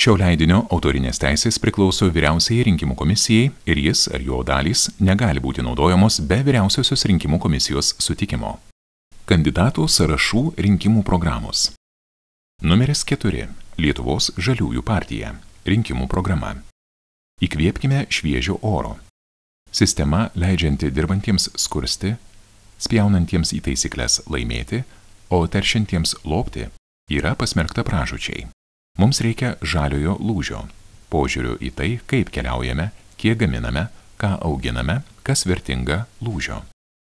Šio leidinio autorinės teisės priklauso Vyriausiajai rinkimų komisijai ir jis ar jo dalys negali būti naudojamos be Vyriausiosios rinkimų komisijos sutikimo. Kandidatų sąrašų rinkimų programos. Numeris 4. Lietuvos žaliųjų partija. Rinkimų programa. Įkvėpkime šviežio oro. Sistema leidžianti dirbantiems skursti, spjaunantiems į taisyklės laimėti, o teršiantiems lopti, yra pasmerkta pražūčiai. Mums reikia žaliojo lūžio, požiūrio į tai, kaip keliaujame, kiek gaminame, ką auginame, kas vertinga lūžio.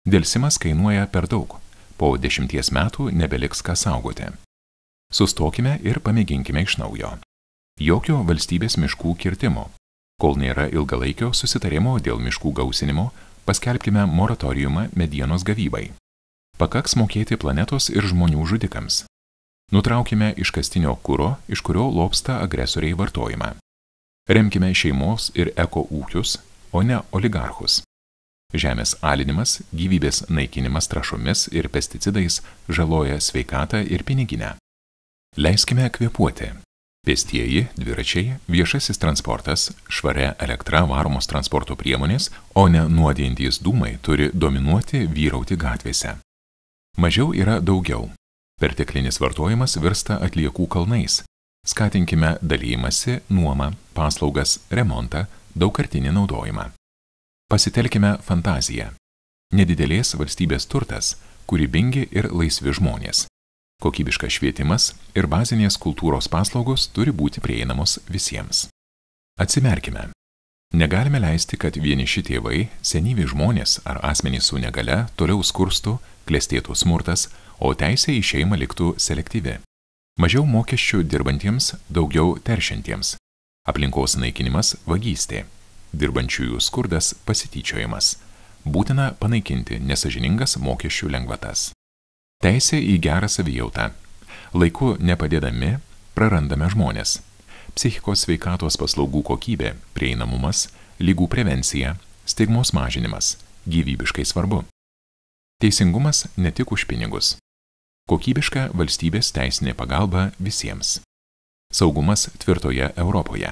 Delsimas kainuoja per daug, po 10 metų nebeliks ką saugoti. Sustokime ir pamėginkime iš naujo. Jokio valstybės miškų kirtimo. Kol nėra ilgalaikio susitarimo dėl miškų gausinimo, paskelbkime moratoriumą medienos gavybai. Pakaks mokėti planetos ir žmonių žudikams. Nutraukime iškastinio kuro, iš kurio lobsta agresoriai vartojimą. Remkime šeimos ir eko ūkius, o ne oligarchus. Žemės alinimas, gyvybės naikinimas trąšomis ir pesticidais žaloja sveikatą ir piniginę. Leiskime kvėpuoti. Pėstieji, dviračiai, viešasis transportas, švaria elektra varomos transporto priemonės, o ne nuodijantys dūmai turi dominuoti, vyrauti gatvėse. Mažiau yra daugiau. Perteklinis vartojimas virsta atliekų kalnais. Skatinkime dalijimąsi, nuomą, paslaugas, remontą, daugkartinį naudojimą. Pasitelkime fantaziją. Nedidelės valstybės turtas, kūrybingi ir laisvi žmonės. Kokybiškas švietimas ir bazinės kultūros paslaugos turi būti prieinamos visiems. Atsimerkime. Negalime leisti, kad vieniši tėvai, senyvi žmonės ar asmenys su negale toliau skurstų, klestėtų smurtas, o teisė į šeimą liktų selektyvi. Mažiau mokesčių dirbantiems, daugiau teršiantiems. Aplinkos naikinimas – vagystė. Dirbančiųjų skurdas – pasityčiojimas. Būtina panaikinti nesąžiningas mokesčių lengvatas. Teisė į gerą savijautą. Laiku nepadėdami prarandame žmonės. Psichikos sveikatos paslaugų kokybė, prieinamumas, ligų prevencija, stigmos mažinimas – gyvybiškai svarbu. Teisingumas ne tik už pinigus. Kokybiška valstybės teisinė pagalba visiems. Saugumas tvirtoje Europoje.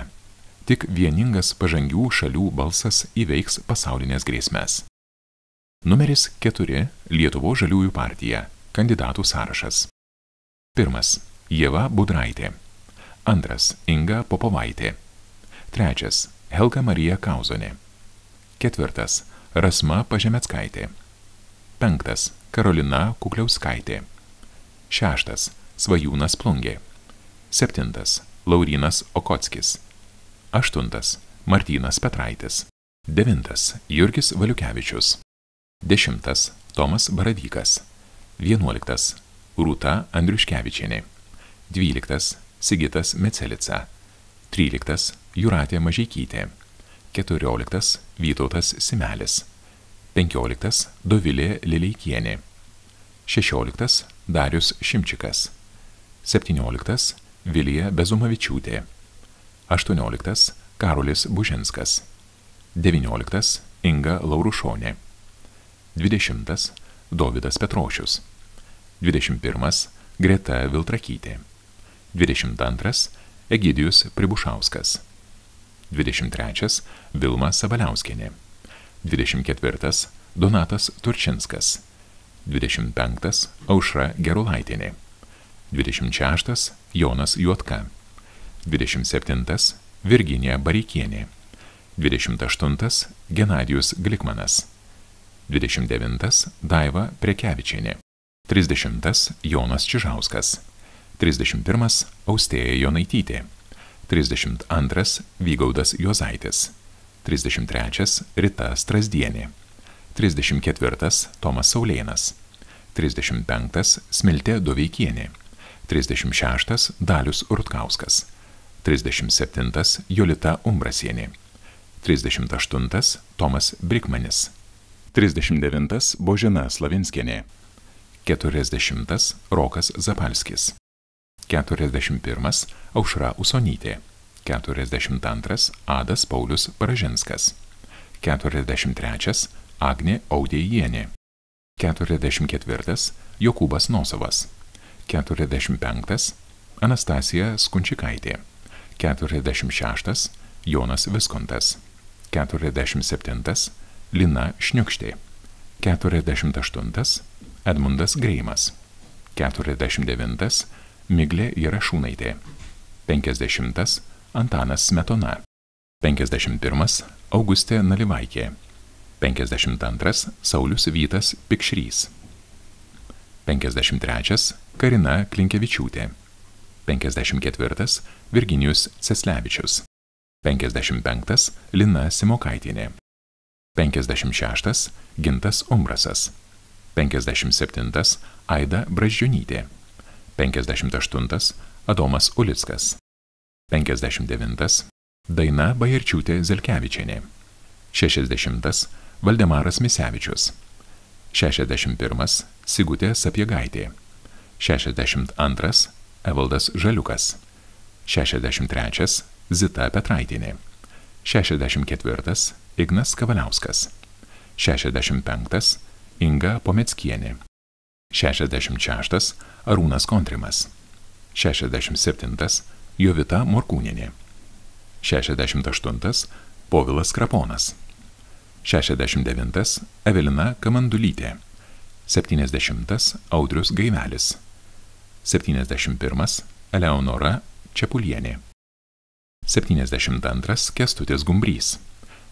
Tik vieningas pažangių šalių balsas įveiks pasaulinės grėsmes. Numeris 4. Lietuvos žaliųjų partija. Kandidatų sąrašas. 1. Ieva Budraitė. 2. Inga Popovaitė. 3. Helga Marija Kauzonė. 4. Rasma Pažemeckaitė. 5. Karolina Kukliauskaitė. 6. Svajūnas Plungė. 7. Laurynas Okockis. 8. Martynas Petraitis. 9. Jurgis Valiukevičius. 10. Tomas Baravykas. 11. Rūta Andriuškevičienė. 12. Sigitas Mecelica. 13. Jūratė Mažeikytė. 14. Vytautas Simelis. 15. Dovilė Lileikienė. 16. Darius Šimčikas. 17. Vilija Bezumavičiūtė. 18. Karolis Bužinskas. 19. Inga Laurušonė. 20. Dovydas Petrošius. 21. Greta Viltrakytė. 22. Egidijus Pribušauskas. 23. Vilma Sabaliauskienė. 24. Donatas Turčinskas. 25. Aušra Gerulaitienė. 26. Jonas Juotka. 27. Virginija Bareikienė. 28. Genadijus Glikmanas. 29. Daiva Prekevičienė. 30. Jonas Čižauskas. 31. Austėja Jonaitytė. 32. Vygaudas Juozaitis. 33. Rita Strazdienė. 34. Tomas Saulėnas. 35. Smiltė Doveikienė. 36. Dalius Rutkauskas. 37. Jolita Umbrasienė. 38. Tomas Brikmanis. 39. Božena Slavinskienė. 40. Rokas Zapalskis. 41. Aušra Usonytė. 42. Adas Paulius Paražinskas. 43. Agnė Audėjienė. 44. Jokūbas Nosovas. 45. Anastasija Skunčikaitė. 46. Jonas Viskontas. 47. Lina Šniukštė. 48. Edmundas Greimas. 49. Miglė Jarašūnaitė. 50. Antanas Smetona. 51. Augustė Nalivaikė. 52. Saulius Vytas Pikšrys. 53. Karina Klinkevičiūtė. 54. Virginijus Ceslevičius. 55. Lina Simokaitienė. 56. Gintas Umbrasas. 57. Aida Brazdžionytė. 58. Adomas Ulickas. 59. Daina Bajarčiūtė Zelkevičienė. 60. Valdemaras Misevičius. 61. Sigutė Sapiegaitė. 62. Evaldas Žaliukas. 63. Zita Petraitienė. 64. Ignas Kavaliauskas. 65. Inga Pomeckienė. 66. Arūnas Kontrimas. 67. Jovita Morkūnienė. 68. Povilas Kraponas. 69. Evelina Kamandulytė. 70. Audrius Gaivelis. 71. Eleonora Čepulienė. 72. Kęstutis Gumbrys.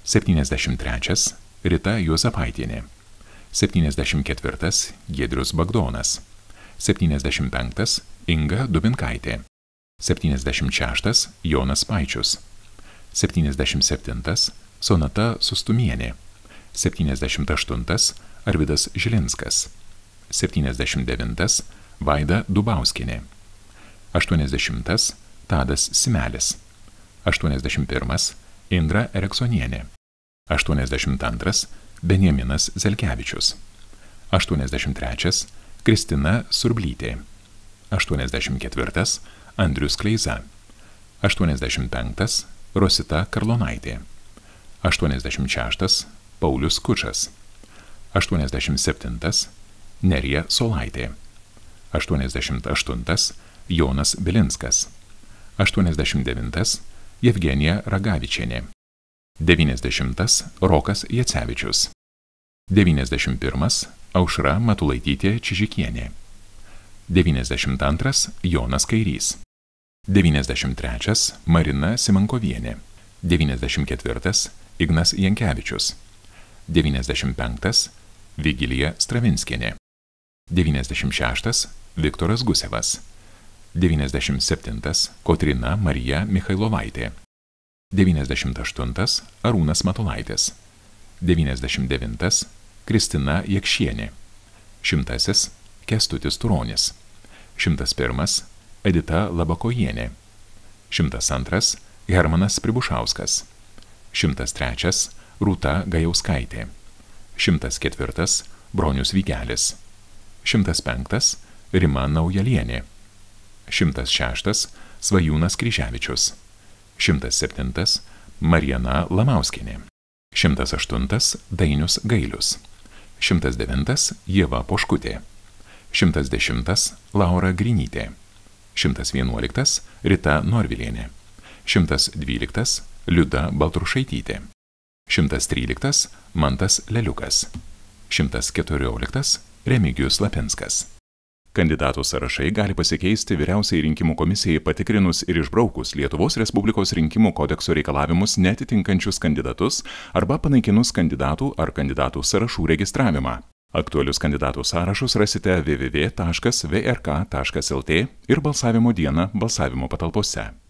73. Rita Juozapaitienė. 74. Giedrius Bagdonas. 75. Inga Dubinkaitė. 76. Jonas Paičius. 77. Sonata Sustumienė. 78. Arvidas Žilinskas. 79. Vaida Dubauskienė. 80. Tadas Simelis. 81. Indra Eriksonienė. 82. Benjaminas Zelkevičius. 83. Kristina Surblytė. 84. Andrius Kleiza. 85. Rosita Karlonaitė. 86. Paulius Kučas. 87. Nerija Solaitė. 88. Jonas Bilinskas. 89. Jevgenija Ragavičienė. 90. Rokas Jacevičius. 91. Aušra Matulaitytė Čižikienė. 92. Jonas Kairys. 93. Marina Simankovienė. 94. Ignas Jankevičius. 95. Vigilija Stravinskienė. 96. Viktoras Gusevas. 97. Kotryna Marija Michailovaitė. 98. Arūnas Matulaitis. 99. Kristina Jakšienė. 100. Kęstutis Turonis. 101. Edita Labakojienė. 102. Hermanas Pribušauskas. 103. Rūta Gajauskaitė. 104. Bronius Vygelis. 105. Rima Naujalienė. 106. Svajūnas Kryževičius. 107. Marijana Lamauskienė. 108. Dainius Gailius. 109. Ieva Poškutė. 110. Laura Grinytė. 111. Rita Norvilienė. 112. Liuda Baltrušaitytė. 113. Mantas Leliukas. 114. Remigijus Lapinskas. Kandidatų sąrašai gali pasikeisti Vyriausiajai rinkimų komisijai patikrinus ir išbraukus Lietuvos Respublikos rinkimų kodekso reikalavimus neatitinkančius kandidatus arba panaikinus kandidatų ar kandidatų sąrašų registravimą. Aktualius kandidatų sąrašus rasite www.vrk.lt ir balsavimo dieną balsavimo patalpose.